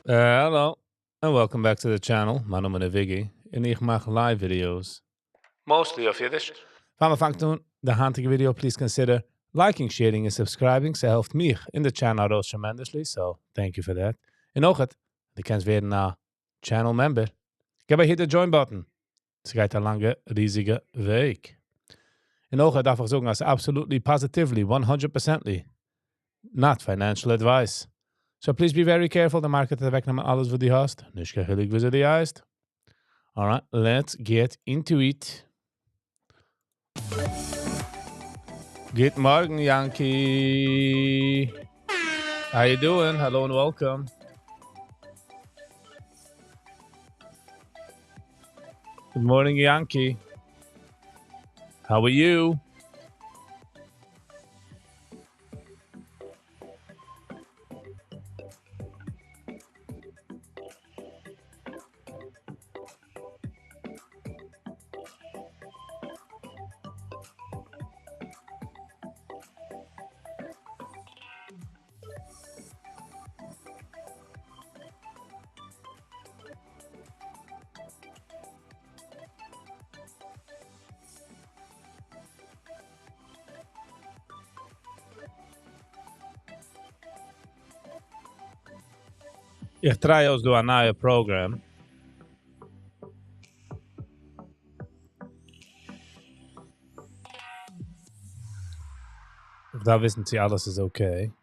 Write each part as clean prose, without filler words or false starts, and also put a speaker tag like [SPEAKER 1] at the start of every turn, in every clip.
[SPEAKER 1] Hello, and welcome back to the channel. Mijn naam is Viggy en ik maak live videos. Mostly of Yiddish. Van we vangen doen de handige video, please consider liking, sharing, and subscribing. Ze helpt mij in de channel roos tremendously, so thank you for that. En ook het, je kan werden naar channel member. Geef bij hier de join button. Het gaat een lange, riesige week. En ook het, daarvoor zoeken als absolutely, positively, 100%ly not financial advice. So please be very careful. De market wegnemen alles wat die hast. Nicht gehullig wie ze die heist. Alright, let's get into it. Good morning, Yankee. How you doing? Hello and welcome. Good morning, Yankee. How are you? Ich try aus do a neue program. Da wissen Sie, alles ist okay.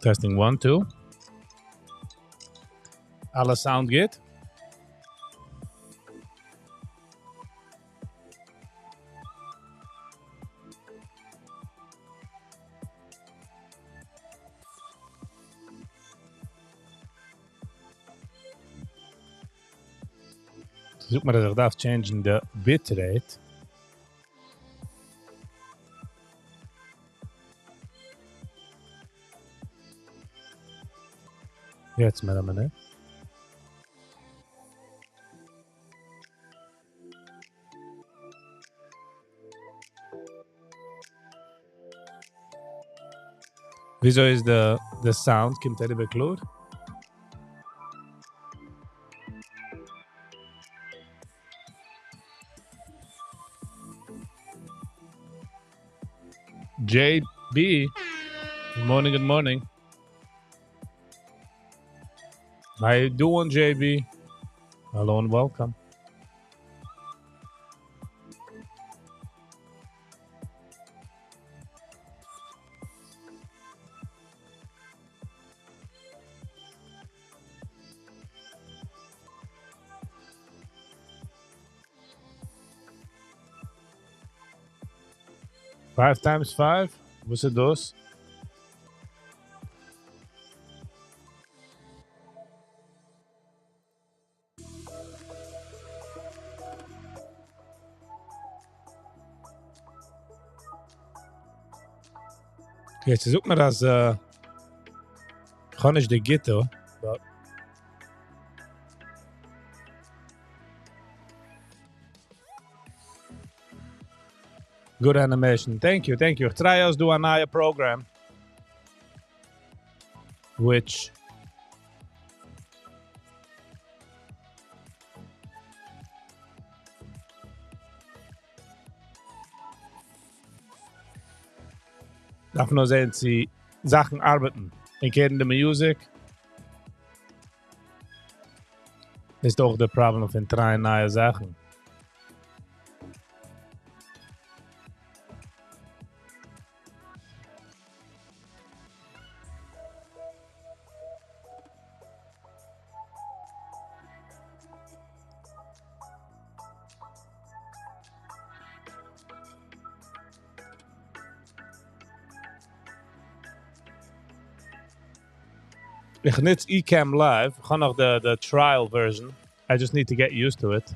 [SPEAKER 1] Testing 1, 2. Alle sound geht. Zoek maar dat ik darf changen de bitrate. Jetzt met een minuut. Wieso is de sound? Komt dat bij kloor? JB. Good morning, good morning. How you doing, JB? Hello and welcome. Five times five? Was it those? Ja, ze zoekt maar als gewoon eens de ghetto. But good animation. Thank you, thank you. Try us do another program. Which darf nur sehen, sie Sachen arbeiten. In kennen de music. Is toch de problem van trying nieuwe Sachen. Ich nutze Ecamm Live. Ich habe noch the trial version. I just need to get used to it.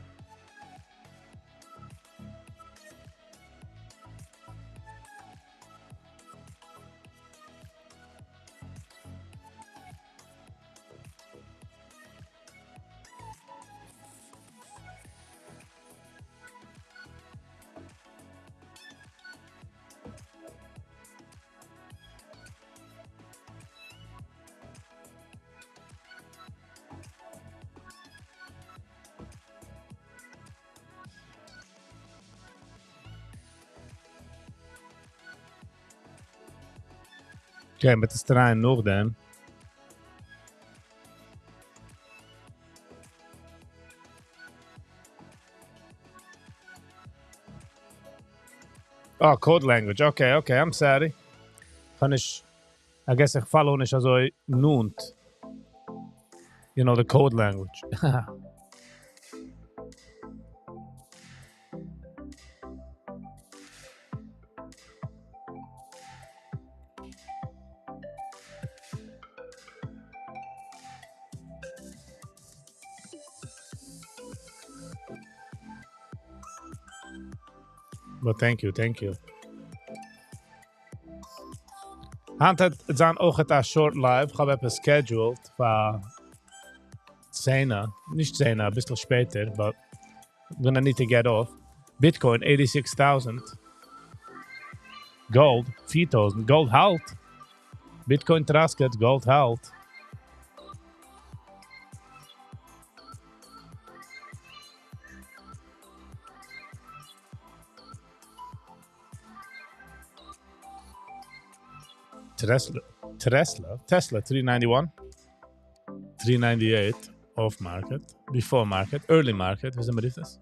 [SPEAKER 1] Okay, but it's trying nog then. Oh, code language. Okay, okay, I'm sorry. I guess ich follow nicht also nunt. You know, the code language. But thank you, thank you. It's on auch a short live. Ich habe etwas scheduled für 10, nicht 10, ein bisschen später, but I'm gonna need to get off. Bitcoin 86,000. Gold 4,000. Gold halt. Bitcoin trasket, gold halt. Tesla 391, 398 off market, before market, early market. Wie sind wir das?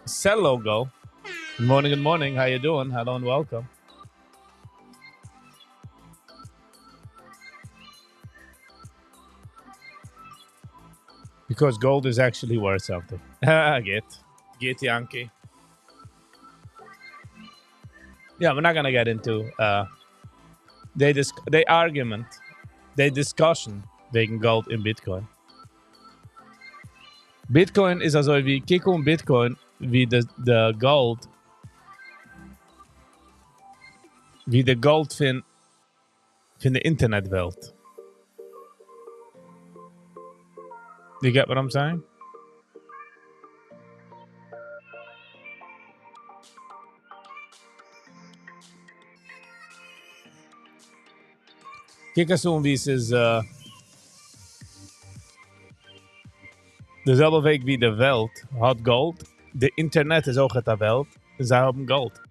[SPEAKER 1] Cellogo. Good morning, good morning. How you doing? Hello and welcome. Because gold is actually worth something. Get Yankee. Yeah, we're not gonna get into they argument, they discussion wegen gold in Bitcoin. Bitcoin is also wie Kiko und Bitcoin, wie de gold, wie de gold van de internetwelt. You get what I'm saying? Kijk eens zo'n wie is dezelfde week wie de Welt had gold. De internet is ook het de Welt. En zij hebben gold.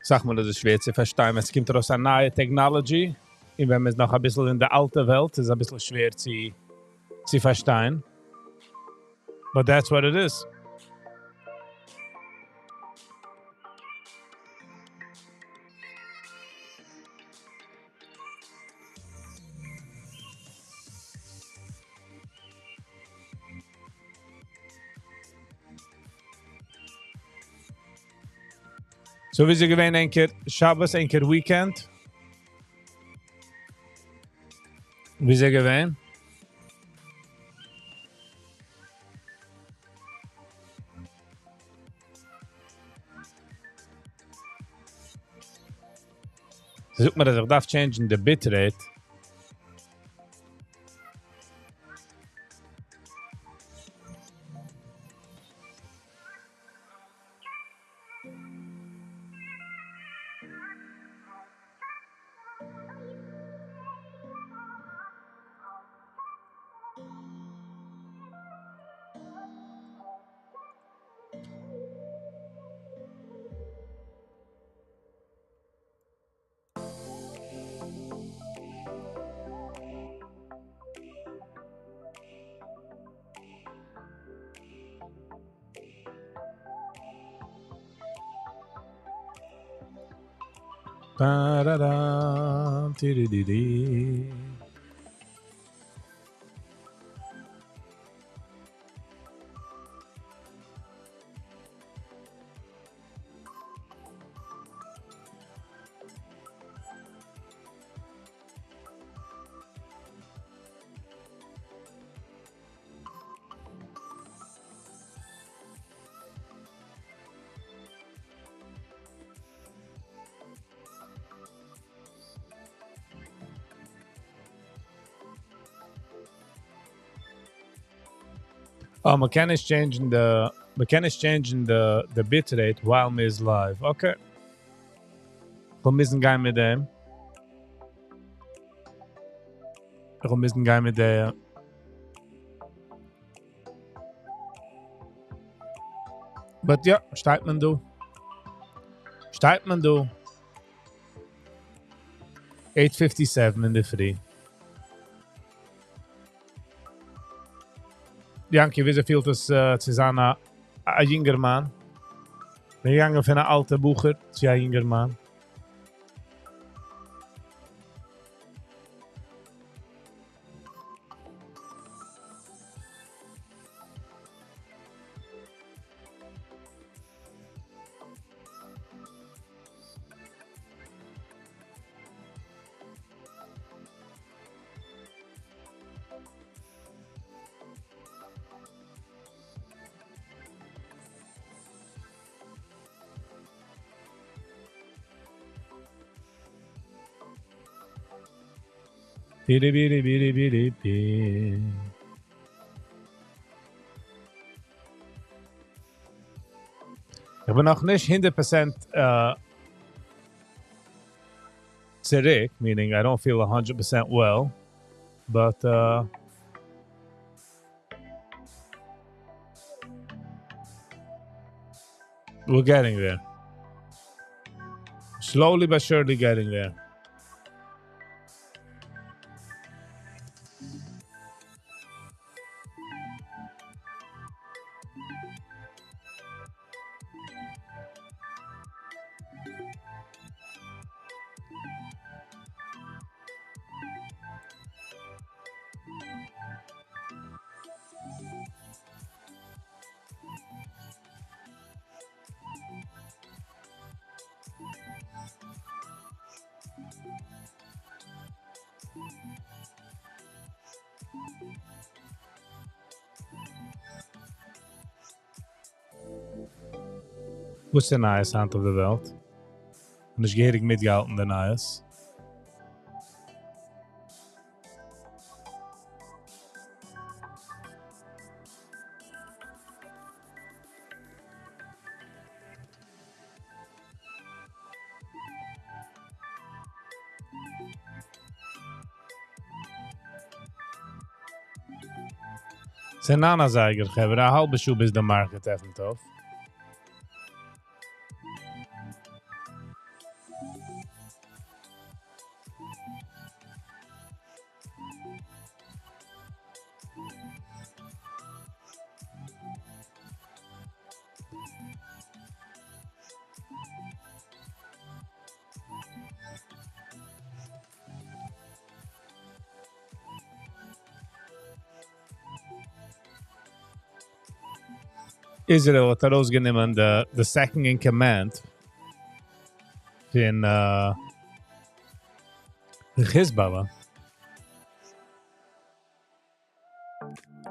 [SPEAKER 1] Sag mal, das ist schwer zu verstehen. Es kommt aus einer neuen Technology. Und wenn man es noch ein bisschen in der alten Welt ist, es ein bisschen schwer zu verstehen. But that's what it is. So wie sie gewähnen, ein keer Shabbos, ein keer Weekend. Wie sie gewähnen? Sucht man, dass ich darf changen the bitrate. Ba-da-da, ti-di-di-di. Oh, McKenna is changing the bitrate while me is live. Okay. Wir müssen gehen mit dem. Wir müssen gehen mit der. But ja, steigt man du. 8:57 in der Früh. Janke, wie viel das zu sein, ein jünger Mann? Wir gegangen von einem alten Bucher zu einem jünger Mann. Bidi, bidi, bidi, bidi, bidi. Ich bin noch nicht 100% zurück, meaning I don't feel 100% well, but we're getting there. Slowly but surely getting there. Wo ist der neues Hand auf der Welt? Und ich gehe mitgehalten, der neues. Zijn Nana zeiger geven, een halbe schoen bis de market even tof. Israel hat herausgenommen the second in command von Hezbollah.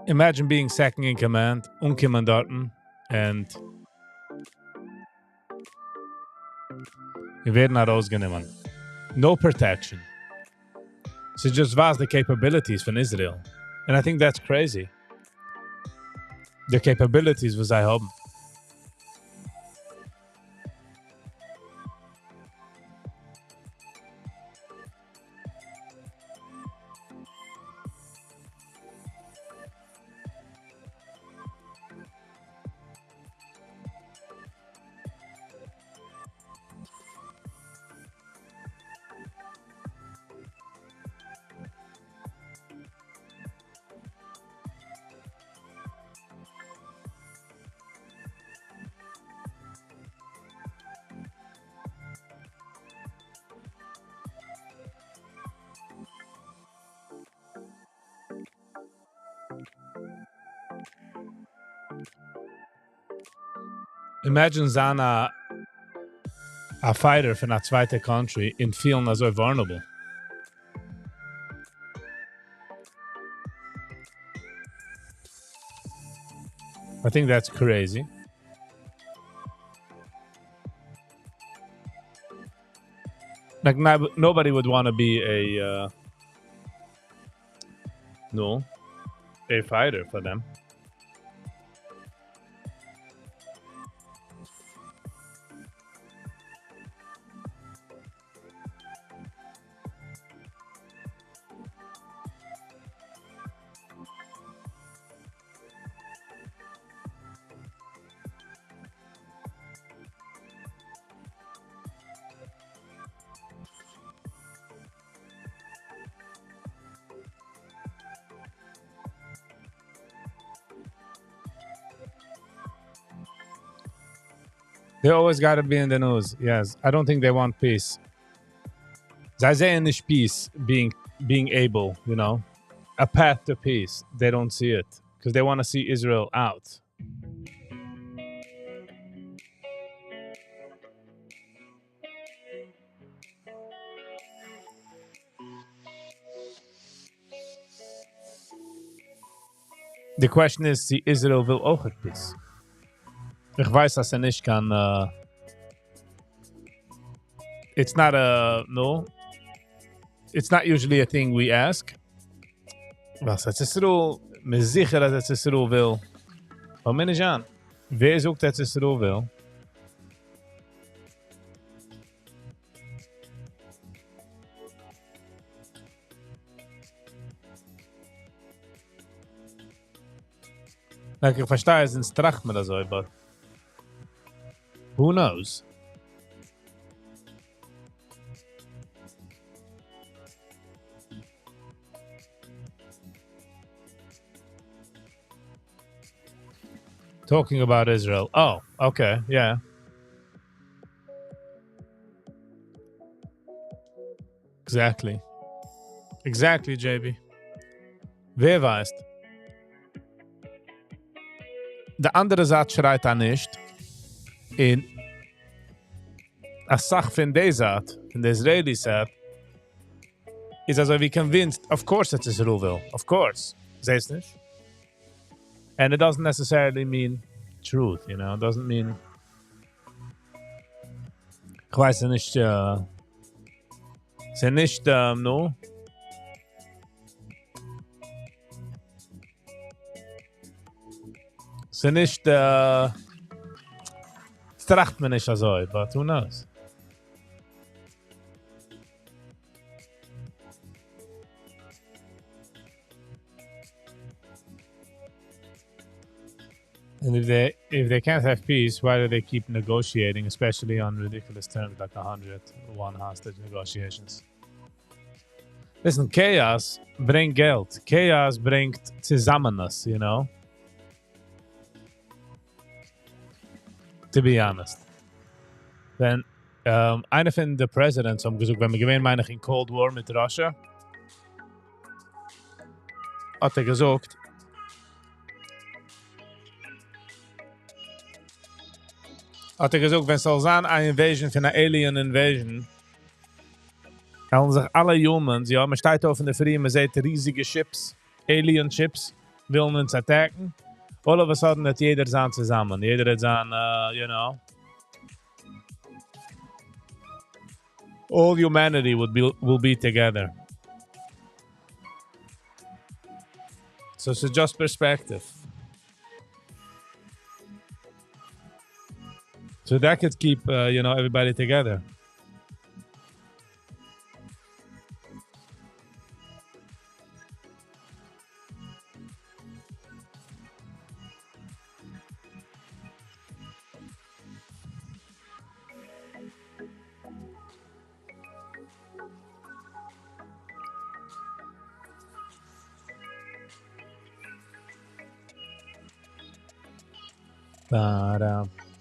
[SPEAKER 1] Imagine being second in command, unkommandanten, and wir werden herausgenommen. No protection. So just vast the capabilities von Israel. And I think that's crazy. The capabilities was I haben. Imagine Zana a fighter from a zweite country in feeling as so vulnerable. I think that's crazy. Like nobody would want to be a fighter for them. They always got to be in the news. Yes, I don't think they want peace. They say in peace being able, a path to peace. They don't see it because they want to see Israel out. The question is, see Israel will auch peace. Ich weiß, dass nicht kann. It's not it's not usually a thing we ask. Was het Yisroel, me sicher dat het Yisroel wil. Maar mijn Jan, wer zoekt dat Yisroel wil? Like, ich verstehe, es ist Tracht mir das so, but who knows? Talking about Israel. Oh, okay, yeah. Exactly. Exactly, JB. Wer weiß? Der andere Satz schreit da nicht. In a Sach von der Satz, von der Israeli Satz, ist also wie convinced, of course it's Israel will. Of course. Siehst du nicht? And it doesn't necessarily mean truth, you know? It doesn't mean... Ich weiß nicht, es ist nicht, no? Es ist nicht, es tracht mir nicht so, but who knows? And if they can't have peace, why do they keep negotiating, especially on ridiculous terms like 101 hostage negotiations? Listen, chaos bringt Geld. Chaos bringt Zusammenness, you know? To be honest. Wenn einer von den Presidents haben gesagt, wenn wir gewinnen, meine ich in Cold War mit Russia, hat gesagt, wenn es soll sein, eine Invasion von einer Alien Invasion, haben sich alle Humans, ja, man steht auf in der Früh, man sieht riesige Ships, Alien Ships, wollen uns attacken. All of a sudden hat jeder sein zusammen. Jeder hat sein, you know. All humanity will be together. So it's just perspective. So that could keep, you know, everybody together.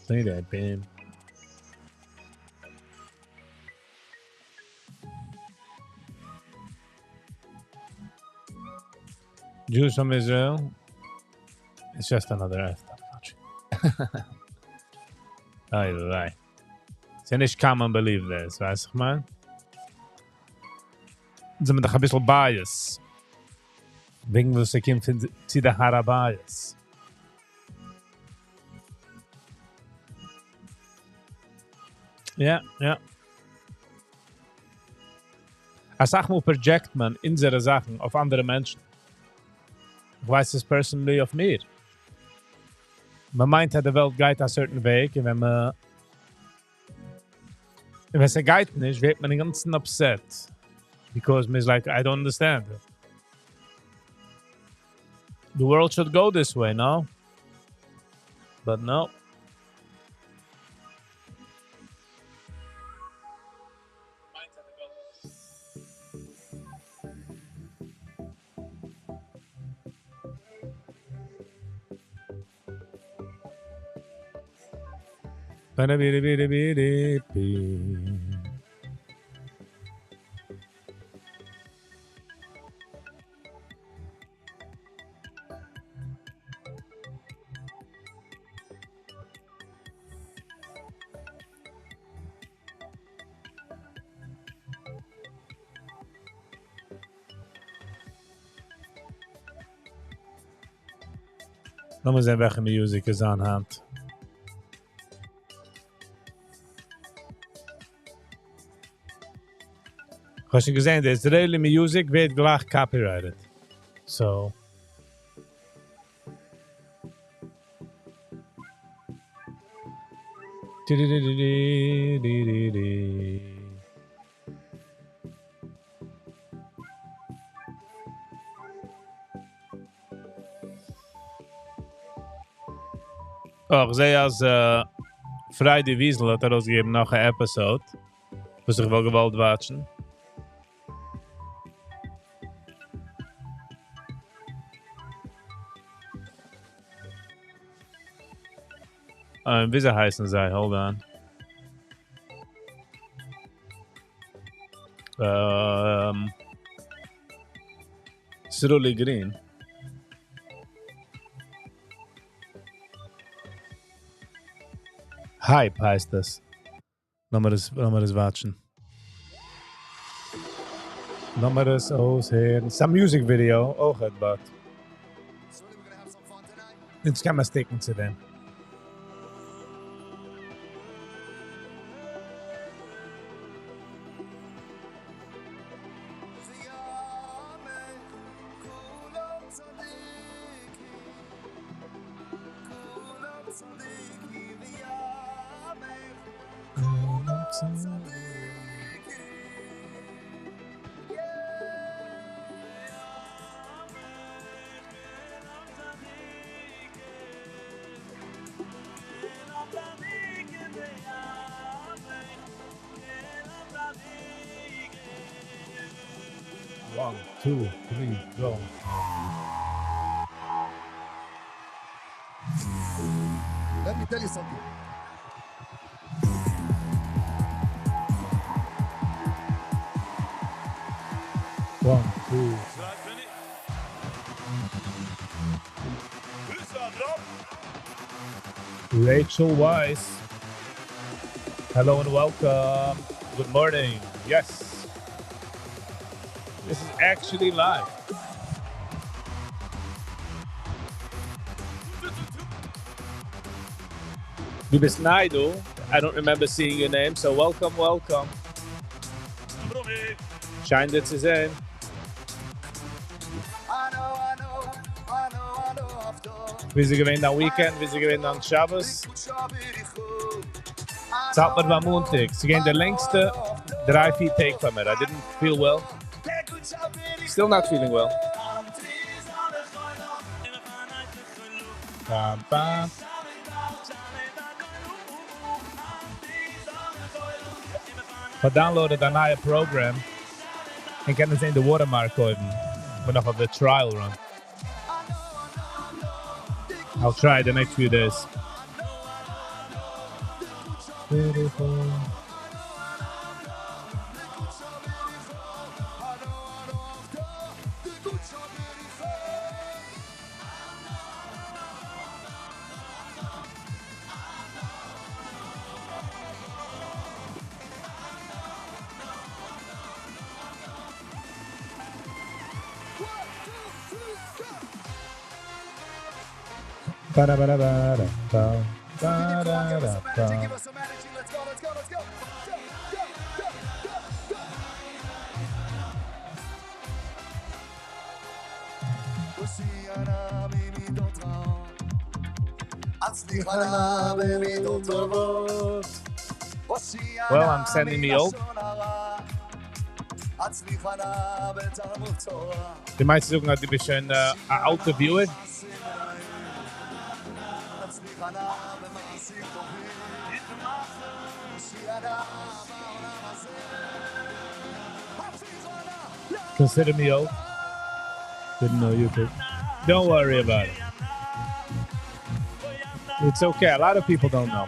[SPEAKER 1] Say that, babe. Jews from Israel, it's just another effed up country. Ay. Sie nicht kann man believe this, weißt du, man? Sie sind doch ein bisschen bias. Wegen was sie kommt, sie der Hara bias. Ja. Als sag mal, project man unsere Sachen auf andere Menschen. Ich weiß es personally auf mir. Man meint, dass die Welt geht einen certain Weg, und wenn es geht nicht, wird man den ganzen upset. Because man is like, I don't understand. The world should go this way, no? But no. Lass mal sehen, welche Musik es anhat. Hast du gesehen, der Israeli Music wird gleich copyrighted. So. Oh, ich sehe als Friday Wiesel hat ausgegeben noch ein Episode, was ich wohl gewollt watchen. Wie sie heißen sie? Hold on. Srully Green. Hype heißt das. Lass mal das watchen. Lass mal das aushören. Some music video auch etwas. Jetzt kann man sticken zu dem. One, two, three, go.
[SPEAKER 2] Let me tell you something.
[SPEAKER 1] One, two. Rachel Weiss. Hello and welcome. Good morning. Yes. This is actually live. Libes Naidu. I don't remember seeing your name, so welcome, welcome. Shine dit ze zijn. Wie ze gewinnen aan weekend, wie ze gewinnen aan Shabbos. Zat met van Montag. Ze gaan de längste 3-4 take van me. I didn't feel well. Still not feeling well. Bam, bam. I downloaded a nieuwe program en kan het in de watermark kopen. But nog op de trial run. I'll try the next few days. Beautiful. Ba-da-ba-da-ba-da-ba. Ba-da-da-ba.
[SPEAKER 2] Give us some energy. Let's go, let's go, let's go.
[SPEAKER 1] Well, I'm sending me old. Die meisten sagen, dass ich ein alter Viewer. Consider me old. Didn't know you could. Don't worry about it. It's okay. A lot of people don't know.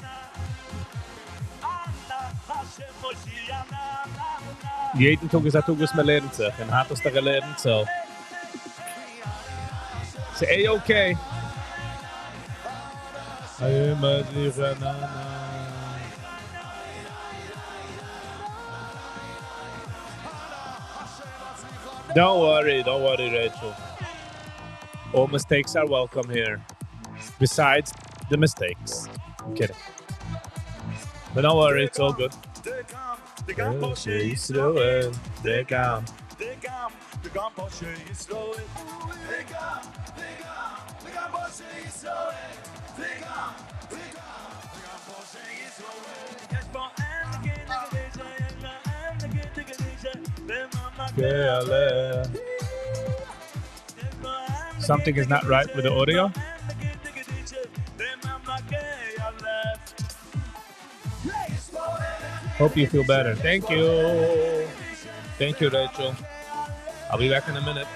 [SPEAKER 1] Jeden Tag ist ein Tag, was man lernt sich. Und hat es da gelernt, so. Say, okay. Don't worry, Rachel. All mistakes are welcome here. Besides the mistakes. I'm kidding. But don't worry, it's all good. Moshe Yisroel, Vegam.
[SPEAKER 2] וגם משה ישראל. וגם משה ישראל. וגם משה ישראל. יש בו אין נגדישה, יש לה אין נגדישה, בממלכה.
[SPEAKER 1] Something is not right with the audio. Hope you feel better. Thank you. Thank you, Rachel. I'll be back in a minute.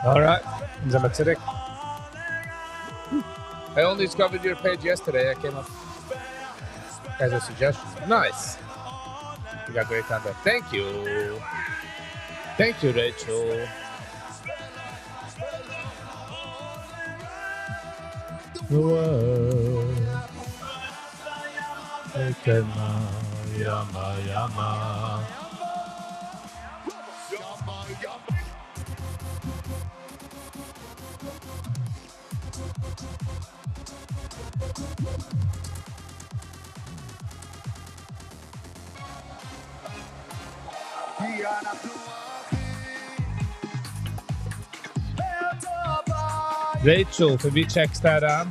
[SPEAKER 1] All right, Zamatzidek. I only discovered your page yesterday. I came up as a suggestion. Nice. You got great content. Thank you. Thank you, Rachel. Yama, yama. Rachel, für wie checkst du da an?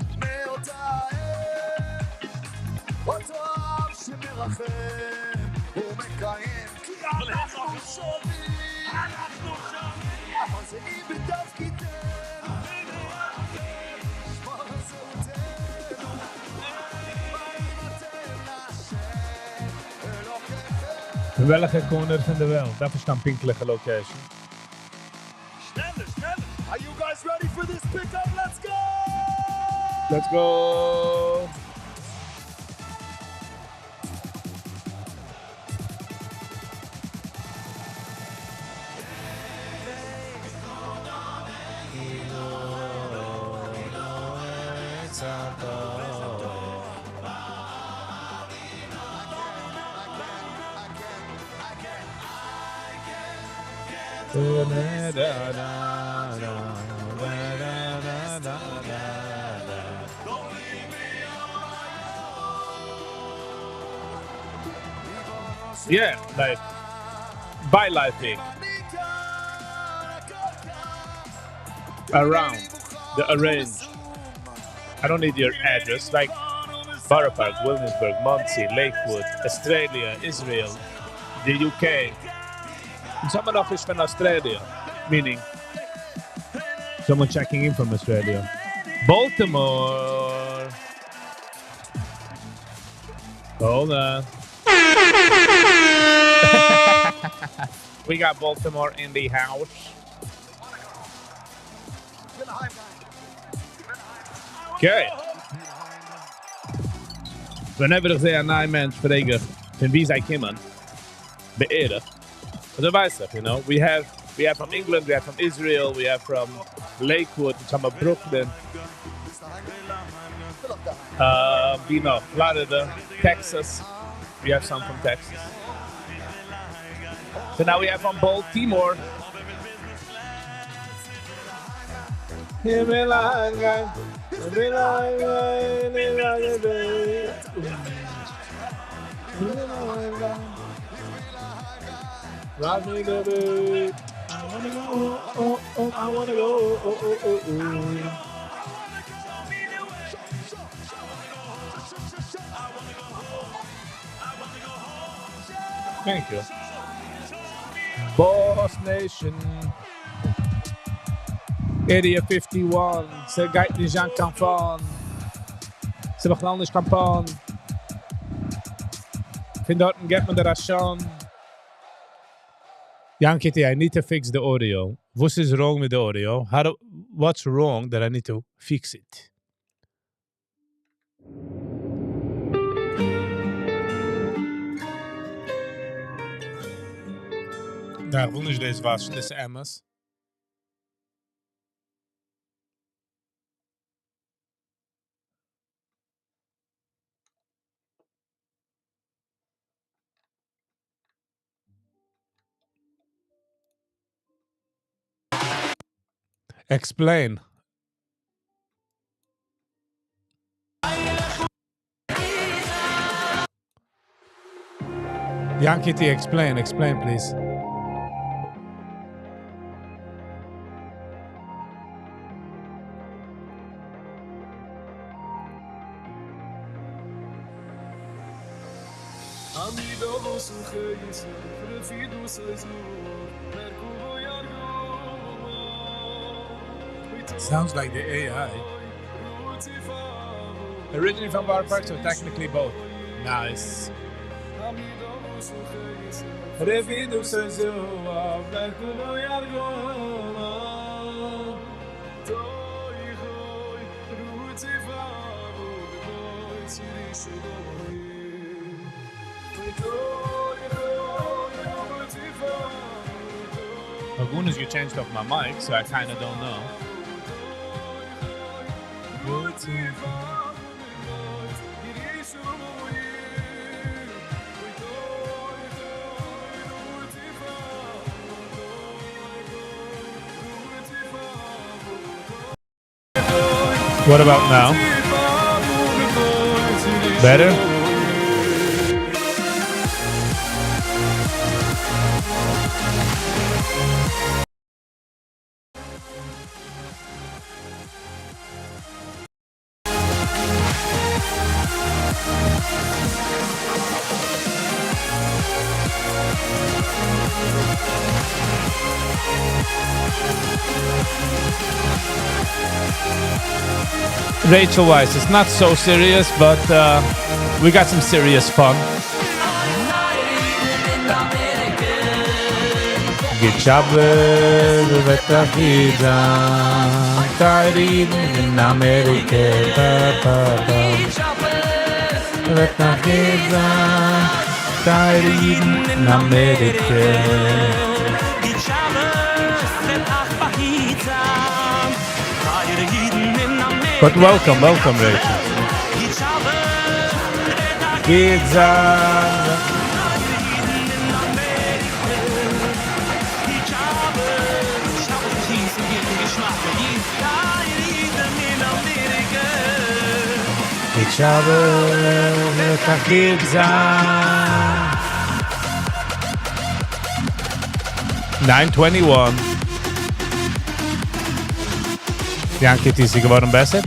[SPEAKER 1] In welke corner van de wereld? Dat is dan pinkelige location.
[SPEAKER 2] Are you guys ready for this pickup? Let's go!
[SPEAKER 1] Let's go! Yeah, like by life thing around the arrange. I don't need your address, like Borough Park, Williamsburg, Muncie, Lakewood, Australia, Israel, the UK. Someone of is from Australia, meaning someone checking in from Australia. Baltimore. Hold on. We got Baltimore in the house. Okay. Whenever ich sehe einen neuen Mensch frage, von wie sie kommen, beehre. Also weißt du, you know, we have from England, we have from Israel, we have from Lakewood, some of Brooklyn. You know, Florida, Texas. We have some from Texas. So now we have from Baltimore. Drive me the beat. I wanna go, oh, oh, I wanna go, oh, oh, oh, oh. Thank you. Boss Nation. Area 51. Ze gaat niet aan kan van. Ze begrijpen niet kan van. Vind dat een get me de ration. Young Kitty, I need to fix the audio. What is wrong with the audio? What's wrong that I need to fix it? Daar wil niet deze was, deze Emma's. Explain. Young Kitty, explain, please. Sounds like the AI. Originally from Bar Park, so technically both. Nice. Agunas, you changed up my mic, so I kind of don't know. What about now? Better? Rachel Weisz, it's not so serious, but we got some serious fun. Gitchaber v'tachida, Tyreen in America, v'tachida, Tyreen in America. But welcome, Rachel. Gizan. Ich habe Gizan. 9:21. Young Kitty, sie geworden besser?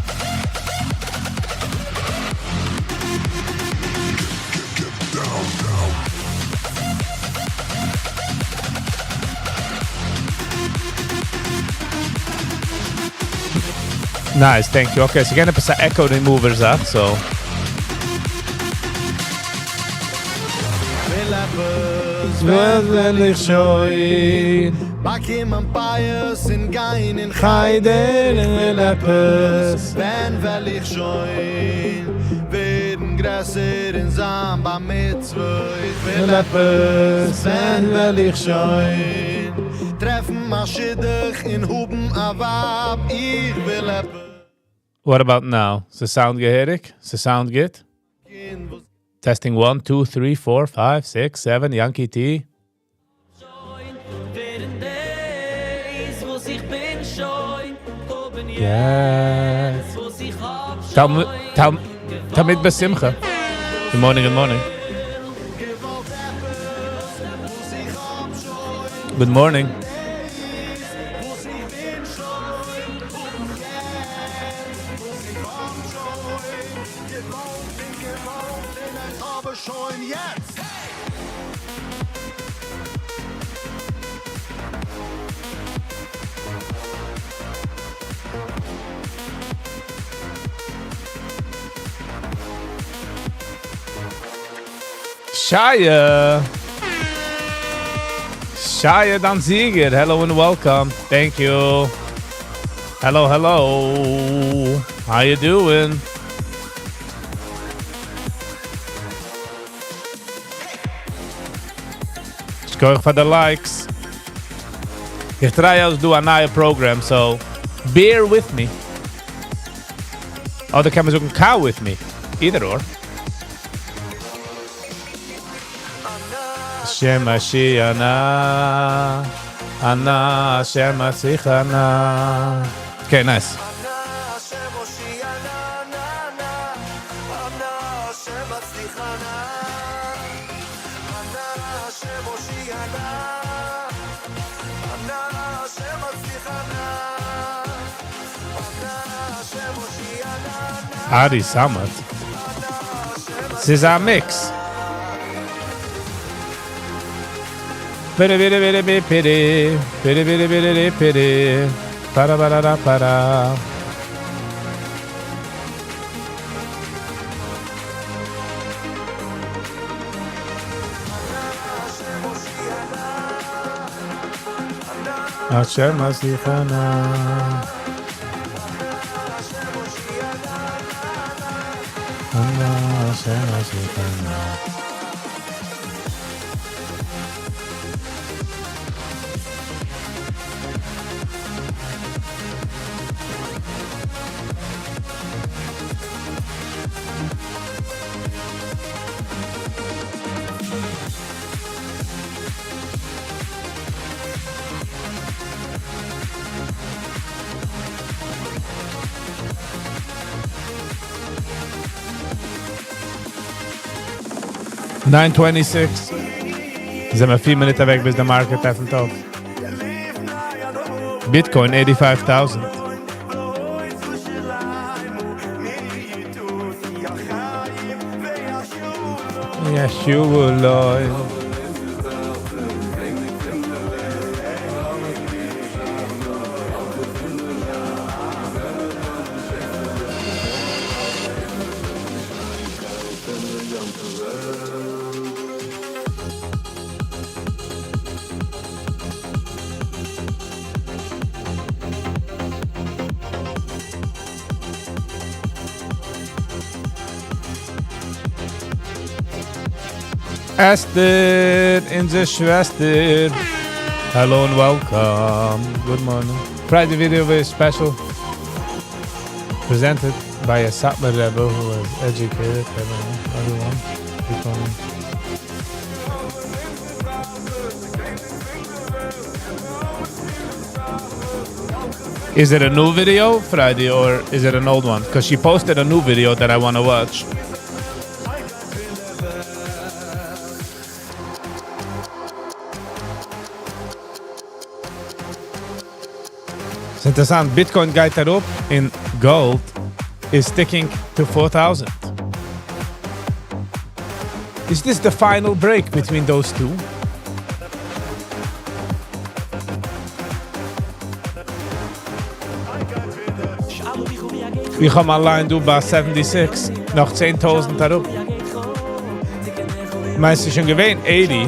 [SPEAKER 1] Nice, thank you. Okay, so again, it's an echo removers up, so.
[SPEAKER 2] Bakim am Pius in Gein in
[SPEAKER 1] Heiden in Lepes.
[SPEAKER 2] Ben will ich schon werden größer in Samba mit zwei
[SPEAKER 1] Lepes. Ben will ich schon
[SPEAKER 2] treffen Maschidach in Huben Awab. Ich will Lepes.
[SPEAKER 1] What about now? Is the sound geherig? Is the sound good? Testing 1, 2, 3, 4, 5, 6, 7. Yankee T. Yes. Tamid besimcha. Good morning, good morning. Good morning. Shia Danziger, hello and welcome. Thank you. Hello, hello. How you doing? Just going for the likes. Ich try aus do a new program, so bear with me. Oh, the camera's looking cow with me. Either or. Shema Shiana Ana Shema Sichana. Okay, nice. Ari Samat. This is our mix. Piri piri piri piri piri piri piri piri piri para para para. Hashem Asichana. Hashem Asichana. 9:26. Zijn we 4 minuten weg bis de market effent auf. Bitcoin 85,000. Yeshua. Esther in the Schwester. Hello and welcome. Good morning. Friday video is special. Presented by a Satmar Rebbe who was educated. Everyone. Good morning. Is it a new video, Friday, or is it an old one? Because she posted a new video that I want to watch. Interessant, Bitcoin geht up in gold is sticking to 4,000. Is this the final break between those two? Wir haben allein du bei 76, noch 10.000 darauf. Meinst du schon gewähnt? 80.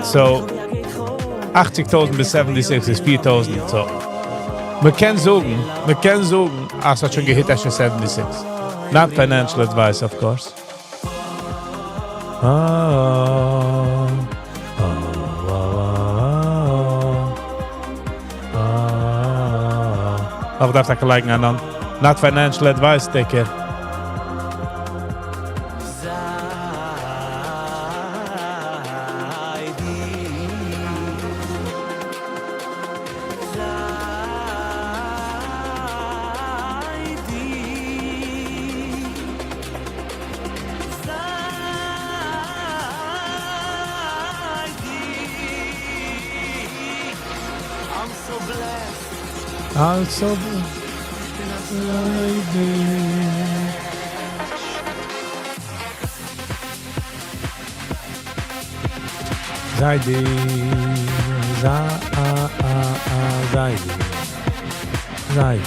[SPEAKER 1] So 80.000 bis 76 ist 4.000. So. Wir können sagen, es hat schon gehit, es ist 76. Not financial advice, of course. Auch darf ich liken an. Not financial advice, take care. Also, Zaidi, Zaidi, Zaidi.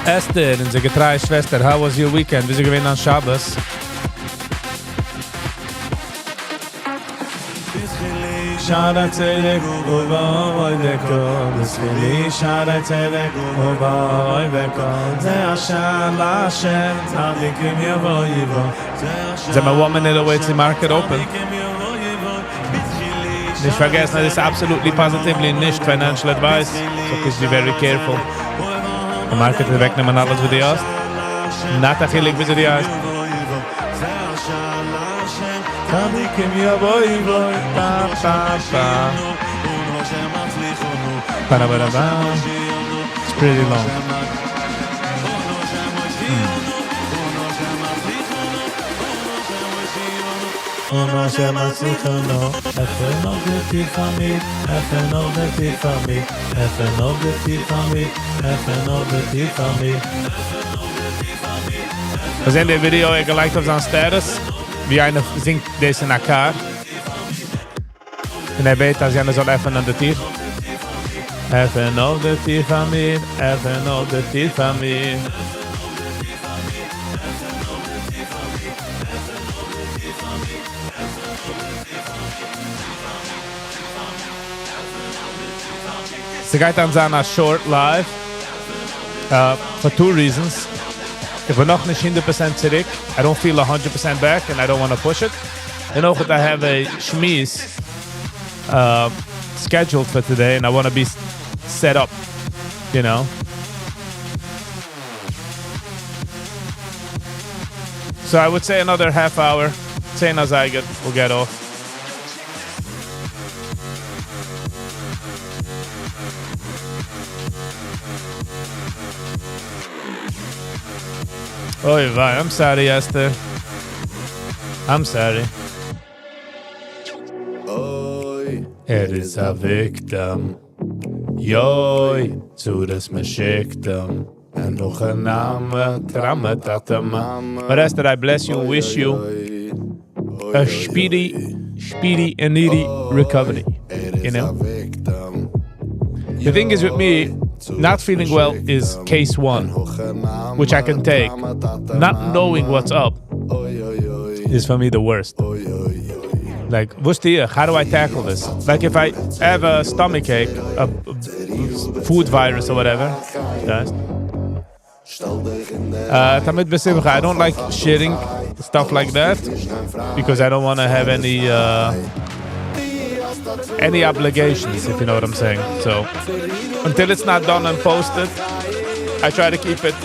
[SPEAKER 1] Esther, unsere getreue Schwester, how was your weekend? Wie sie gewesen an Shabbos? Shara tzedek u'va'oi v'kol B'schili shara tzedek u'va'oi v'kol Ze Hashem l'Hashem tzadikim yavo yivo Ze my 1 minute away to market open. Nicht vergessen, das ist absolutely positively nicht financial advice. So please be very careful. The market is wegnemen alles wie die hast. Not a chilek wie die hast. Tzadikim yavo yivo Pa pa pa Ba-da-ba-da-ba. It's pretty long. Ono shematzlichono Efen ogeti famit Efen ogeti famit Efen ogeti famit Efen ogeti famit. We zijn de video geliked op zijn status. Wie einer zingt deze in elkaar. En hij weet als jij zal even aan de tier. Even op de tier van mij. Even op de tier van mij. Ze gaat dan zijn een short live. For 2 reasons. If we're not 100% terug, I don't feel 100% back and I don't want to push it. And also I have a shmiz scheduled for today and I want to be set up, you know. So I would say another half hour. Same as I get, we'll get off. Oy vay, I'm sorry, Esther. I'm sorry. Is a victim. Joi, zu des Meshiktem. En nog een naam, kramme tatam. But Esther, I bless you and wish you a speedy and needy recovery. You know? The thing is with me, not feeling well is case 1, which I can take. Not knowing what's up is for me the worst. Like, how do I tackle this? Like if I have a stomachache, a food virus or whatever, guys. I don't like sharing stuff like that because I don't want to have any obligations, if you know what I'm saying. So until it's not done and posted, I try to keep it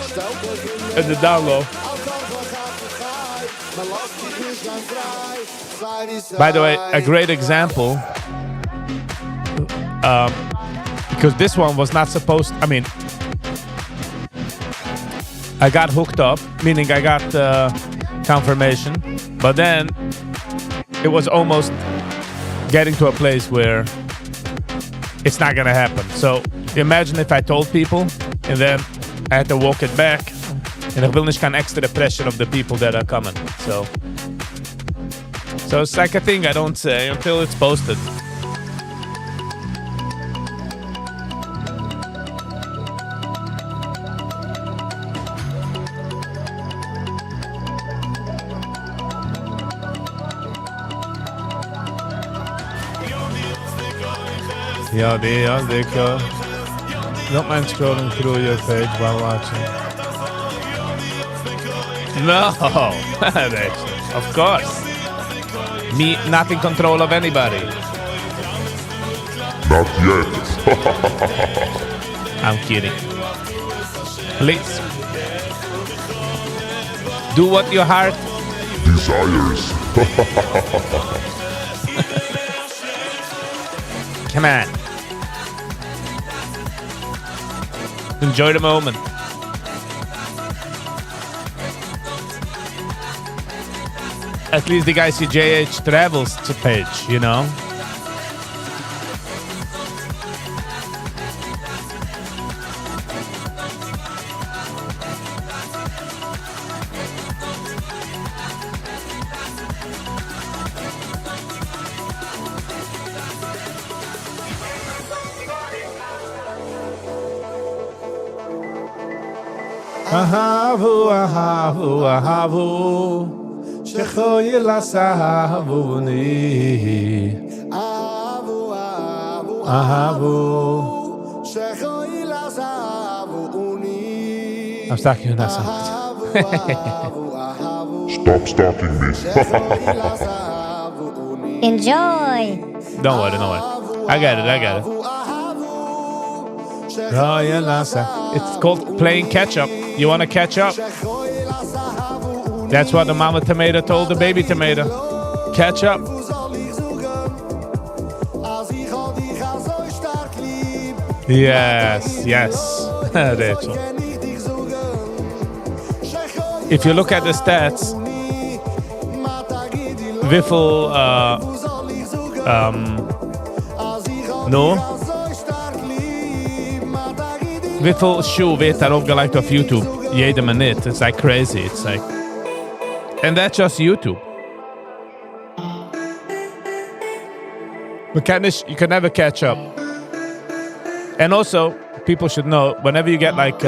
[SPEAKER 1] in the down low. By the way, a great example, because this one was not supposed, I got hooked up, meaning I got confirmation, but then it was almost getting to a place where it's not gonna happen. So imagine if I told people and then I had to walk it back, and I will not can extra the pressure of the people that are coming. So it's like a thing I don't say until it's posted. Yeah, they go. Don't mind scrolling through your page while watching. No, of course. Me not in control of anybody.
[SPEAKER 3] Not yet.
[SPEAKER 1] I'm kidding. Please. Do what your heart
[SPEAKER 3] desires.
[SPEAKER 1] Come on. Enjoy the moment. at least the guys see JH Travels page, you know? Ahavu, ahavu, ahavu, shechoyel asahavuni.
[SPEAKER 2] Ahavu, ahavu,
[SPEAKER 1] Ahavu.
[SPEAKER 2] shechoyel asahavuni.
[SPEAKER 1] I'm stuck in that song.
[SPEAKER 2] Ahavu, ahavu, ahavu,
[SPEAKER 3] Stop stalking me.
[SPEAKER 2] shechoyel asahavuni.
[SPEAKER 4] Enjoy.
[SPEAKER 1] Don't worry, don't worry. I got it. Royal Asa. It's called playing catch up. You want to catch up? That's what the mama tomato told the baby tomato. Catch up. Yes, yes. Rachel. If you look at the stats, Wiffel, Wiffel shoe wird darauf geliked auf YouTube. Jede Minute. It's like crazy. It's like, and that's just YouTube. Mechanisch, you can never catch up. And also, people should know, whenever you get like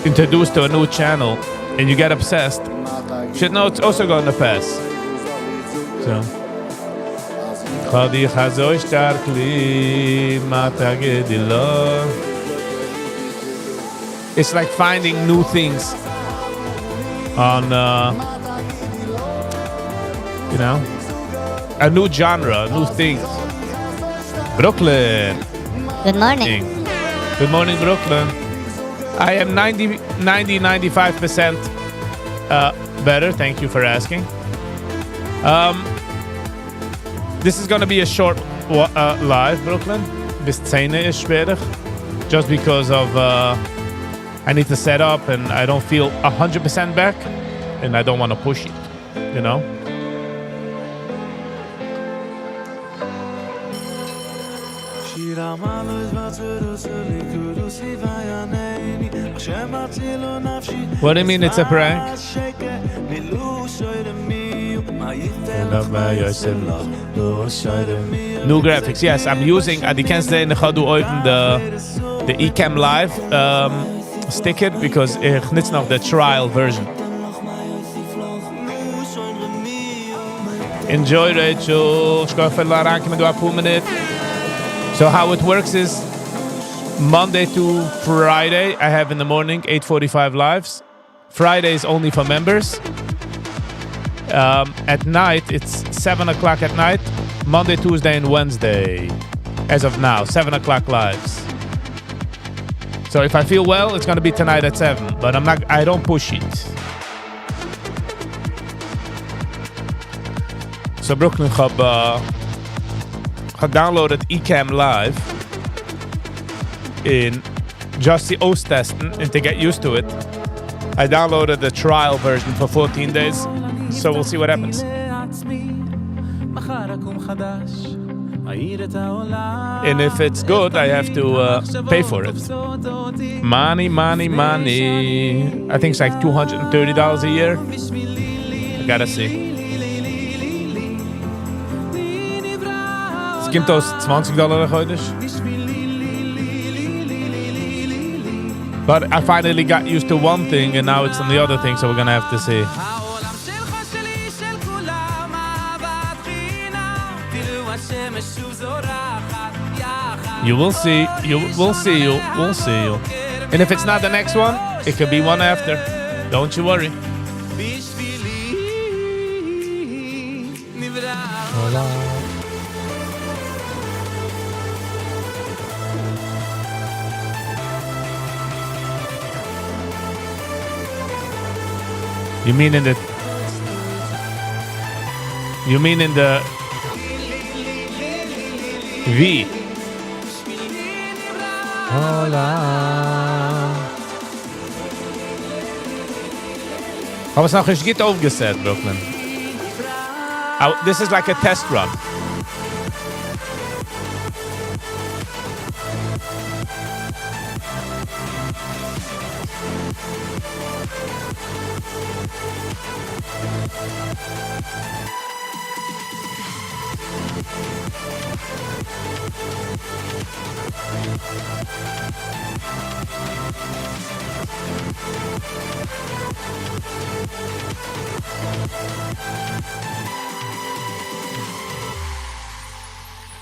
[SPEAKER 1] introduced to a new channel and you get obsessed, you should know it's also going to pass. So. It's like finding new things on, you know, a new genre, new things. Brooklyn.
[SPEAKER 4] Good morning.
[SPEAKER 1] Good morning, Brooklyn. I am 95% better. Thank you for asking. This is going to be a short live, Brooklyn. Bis 10 is schwierig. Just because of I need to set up and I don't feel 100% back and I don't want to push it, you know? What do you mean it's a prank? New graphics, yes. I'm using, die kennst du in the Ecamm Live sticker because ich nutze noch the trial version. Enjoy, Rachel. So how it works is Monday to Friday, I have in the morning 8:45 lives. Friday is only for members. At night, it's 7 o'clock at night. Monday, Tuesday, and Wednesday. As of now, 7 o'clock lives. So if I feel well, it's gonna be tonight at 7. But I don't push it. So Brooklyn have downloaded Ecamm Live in just the OS testen and to get used to it. I downloaded the trial version for 14 days. So we'll see what happens. And if it's good, I have to pay for it. Money. I think it's like $230 a year. I gotta see. Es gibt aus $20 heute. But I finally got used to one thing and now it's on the other thing, so we're gonna have to see. You will see. We'll see you. And if it's not the next one, it could be one after. Don't you worry. You mean in the V? Hola. Aber es ist noch nicht gut aufgesetzt, Brooklyn. This is like a test run.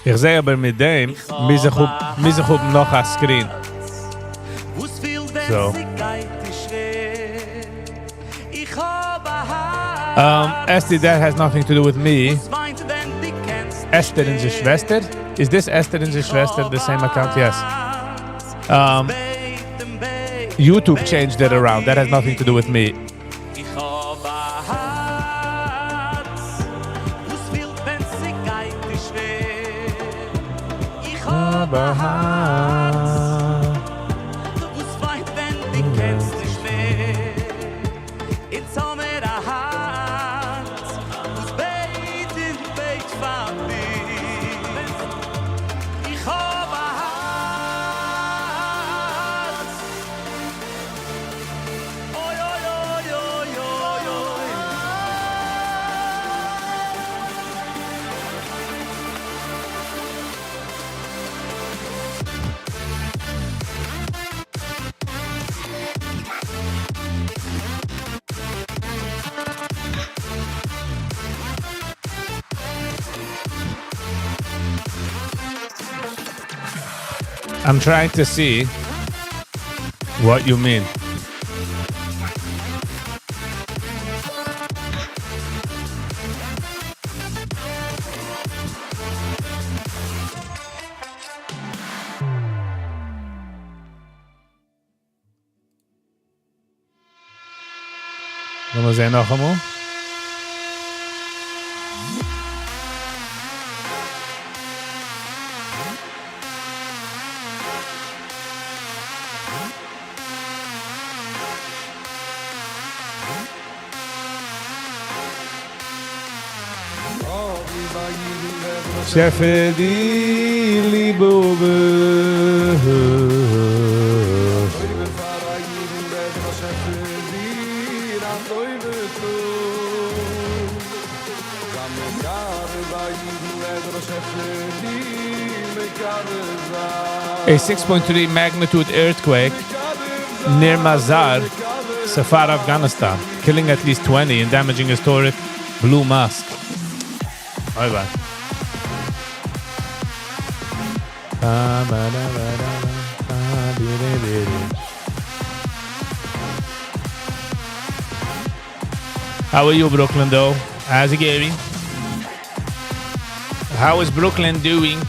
[SPEAKER 1] Ich sehe aber mit dem, wir sich noch ein Screen. So. Esther, that has nothing to do with me. Esther and the Schwester? Is this Esther and the Schwester the same account? Yes. YouTube changed it around. That has nothing to do with me. I'm trying to see what you mean. Vamos sehen noch einmal. Shefedi Libobe. A 6.3 magnitude earthquake near Mazar, Safar, Afghanistan, killing at least 20 and damaging historic Blue Mosque. Bye bye. How are you, Brooklyn, though? How's it going? How is Brooklyn doing?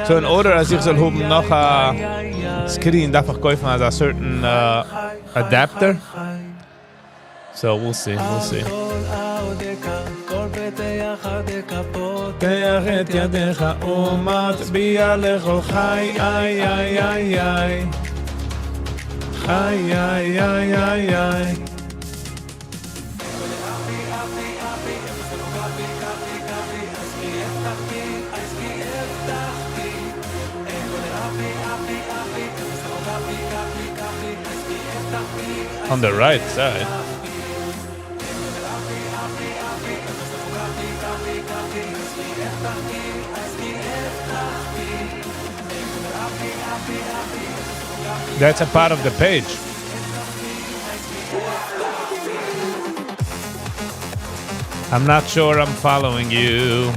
[SPEAKER 1] So in order, als ich soll haben noch a screen, darf ich kaufen als a certain adapter. So we'll see. On the right side. That's a part of the page. I'm not sure I'm following you.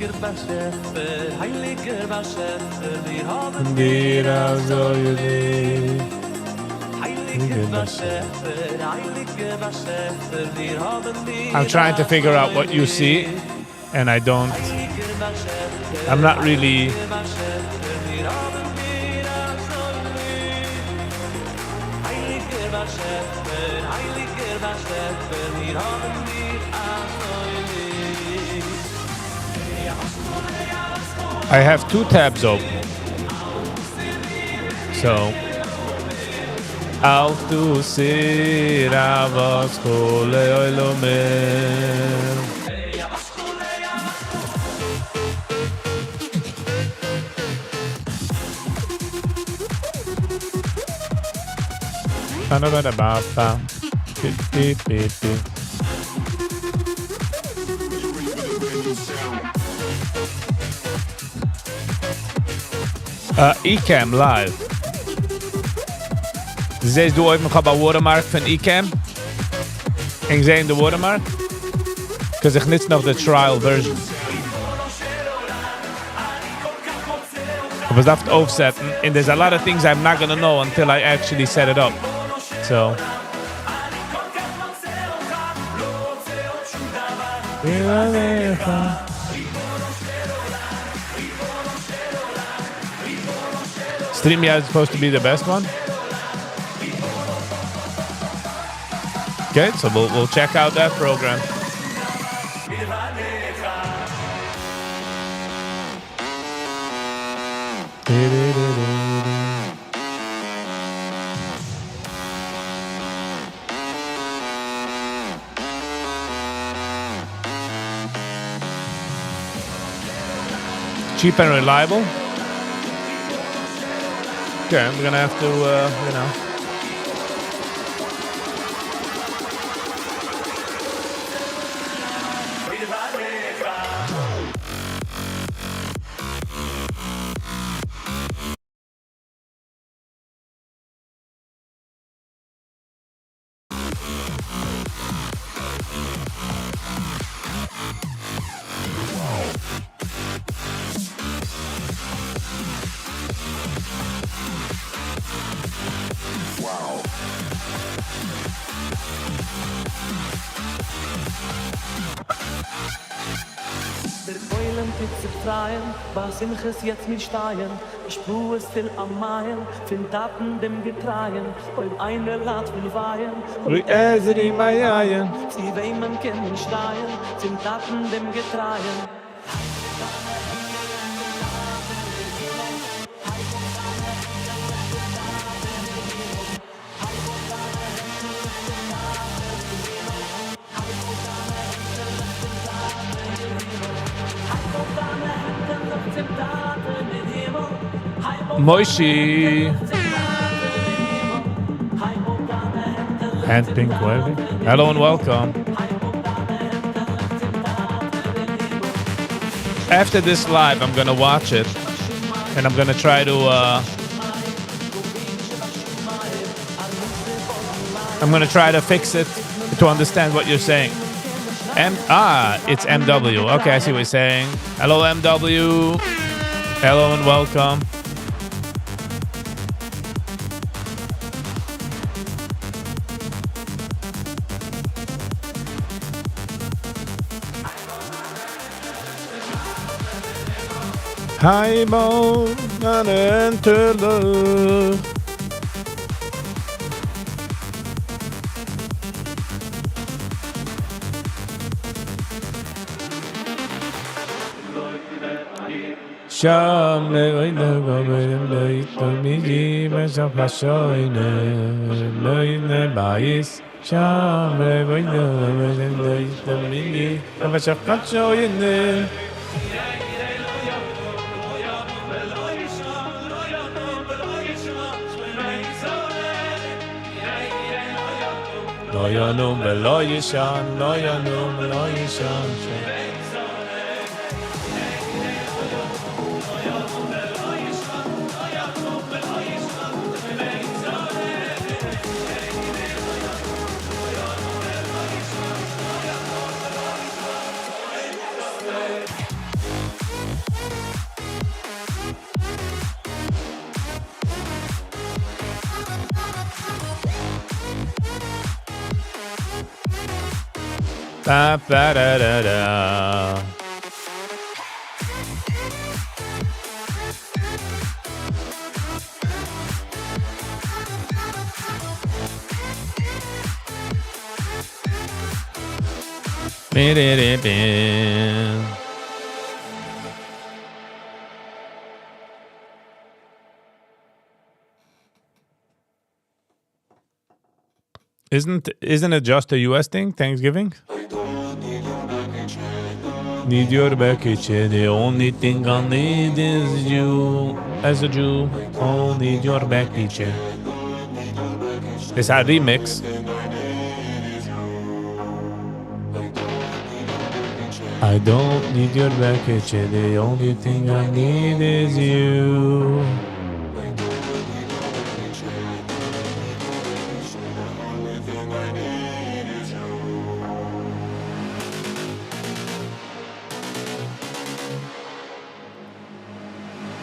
[SPEAKER 5] Heiliger Beschäfer, wir haben
[SPEAKER 1] dir also geliebt.
[SPEAKER 5] Heiliger Beschäfer, Heiliger Beschäfer, wir haben dir
[SPEAKER 1] I'm trying to figure out what you see, and I don't. I'm not really. I have two tabs open. So, auf du sira was kole oilomel. Ba-da-ba-da-ba-ba. Beep-beep-beep-beep. Ecamm live. Zei doe ooit nog een watermark van Ecamm? En zei in de watermark? Because ik niet nog de trial version. I was have to offset, and there's a lot of things I'm not gonna know until I actually set it up. So. StreamYard is supposed to be the best one. Okay, so we'll check out that program. Cheap and reliable. Okay, we're gonna have to, you know.
[SPEAKER 5] Der Keulen tut sich freien, was in Ches jetzt mit Steien. Ich spüre es still am Maien, fin Taten dem Getreien. Beim eine Lat will weihen, sie weimen kennen schreien, fin Taten dem Getreien.
[SPEAKER 1] Moishi. And Pink Wavy. Hello and welcome. After this live, I'm gonna watch it, and I'm gonna try to. I'm gonna try to fix it to understand what you're saying. It's MW. Okay, I see what you're saying. Hello, MW. Hello and welcome. Hi, Mo, and enter the. Sham le no go le to mi ji ma sa pa shoy ne bais sham le no le to mi ji ma sa pa shoy ne. Lo yanum lo yishan, lo yanum lo yishan. Ba, ba, da, da, da. Isn't it just a US thing, Thanksgiving? Need your package, the only thing I need is you. As a Jew, oh, need your package. It's a remix. I don't need your package, the only thing I need is you.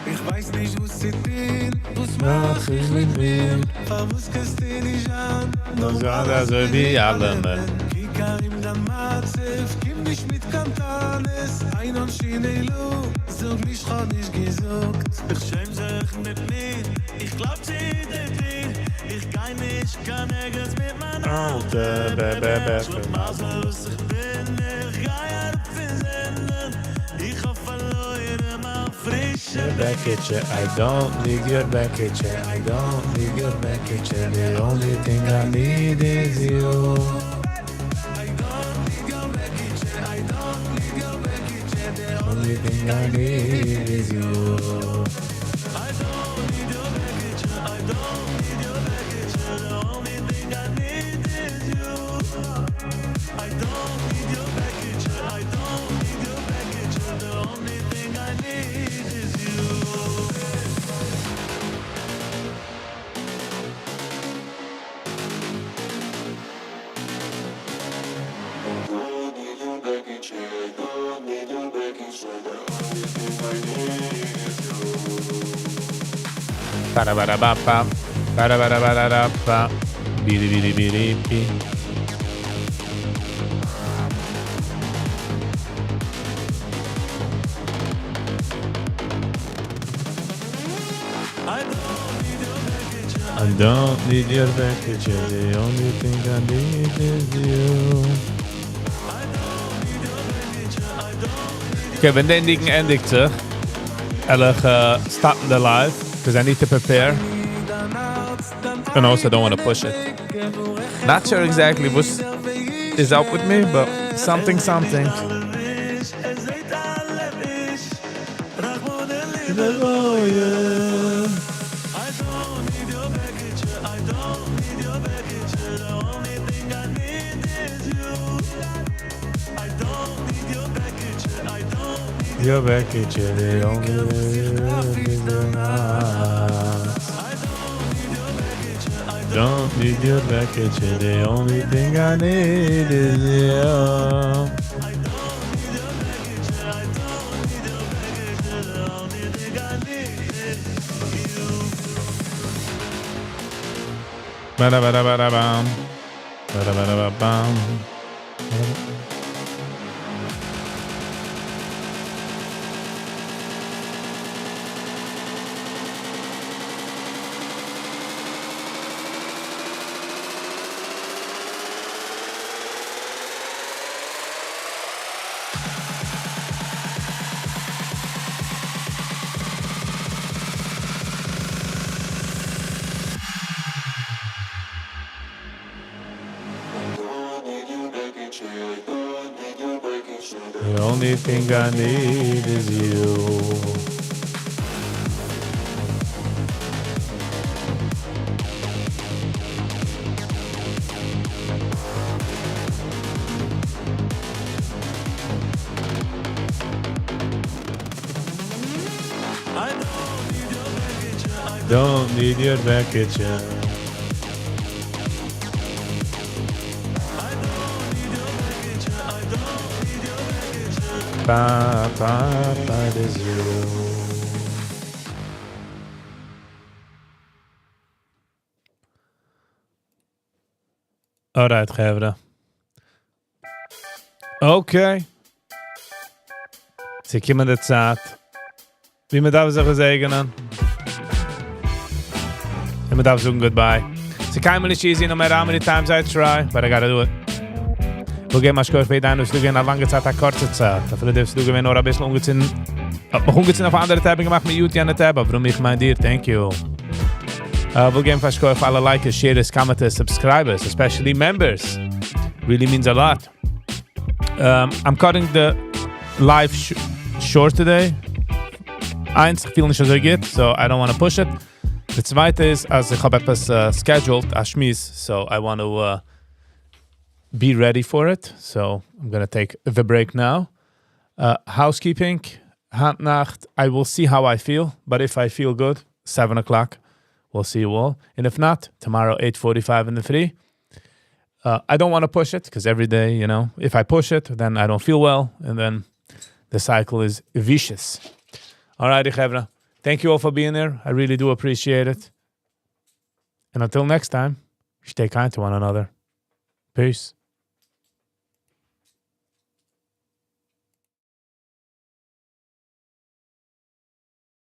[SPEAKER 2] Ich weiß nicht, was sie tun, was
[SPEAKER 1] Mach ich mit mir,
[SPEAKER 2] was kannst du nicht an?
[SPEAKER 1] das war also wie alle Männer.
[SPEAKER 2] Kikarim dann Matzef, gib mich mit Kantanes, ein und Schienelu, sag mich, kann ich gesucht. Ich schäm sich nicht mit, ich glaub sie nicht, ich kann nicht, kann nirgends mit meiner
[SPEAKER 1] Alte Bebe.
[SPEAKER 2] Mazel, was ich bin, ich gehe auf den Senden, ich hab verloren, mal frische
[SPEAKER 1] Package, I don't need your package, I don't need your package, the only thing I need is you. Only thing I need is you. Ba-da-ba-da-ba-ba. Ba-da-ba-da-ba-da-ba. Bidi-bidi-bidi-bi. I don't need your package, the only thing I need is you. Okay, wenn der Ding endigte, starten the live, because I need to prepare. And also don't want to push it. Not sure exactly what is up with me, but something. Your package, the only thing don't need your package, the only thing I need is you. Ba-da-ba-da-ba-da-bam. Ba-da-ba-da-ba-bam. The only thing I need is you. Don't need your package. It is you. Alright, חבר'ה. Okay. Sie kommen der Zeit. Wie man darf sich segnen. Und man darf sagen goodbye. Sie kann mir nicht easy, no matter how many times I try, but I gotta do it. Wir gehen mal schön für deinen, du gehen eine lange Zeit, eine kurze Zeit. Dafür darfst du gewinnen, noch ein bisschen umgezogen. Noch umgezogen auf andere Tabs gemacht mit YouTube an der Tab, warum ich mein dir, thank you. Wir gehen fast für alle Likers, Shares, Commenters, Subscribers, especially members. Really means a lot. I'm cutting the live short today. Eins, ich fühle nicht so gut, so I don't want to push it. The zweite ist, als ich habe etwas scheduled, als Schmiss, so I want to be ready for it. So I'm going to take the break now. Housekeeping, Handnacht, I will see how I feel, but if I feel good, 7 o'clock, we'll see you all. And if not, tomorrow, 8:45 in the 3. I don't want to push it, because every day, you know, if I push it, then I don't feel well, and then the cycle is vicious. All righty, Chevra. Thank you all for being there. I really do appreciate it. And until next time, stay kind to one another. Peace.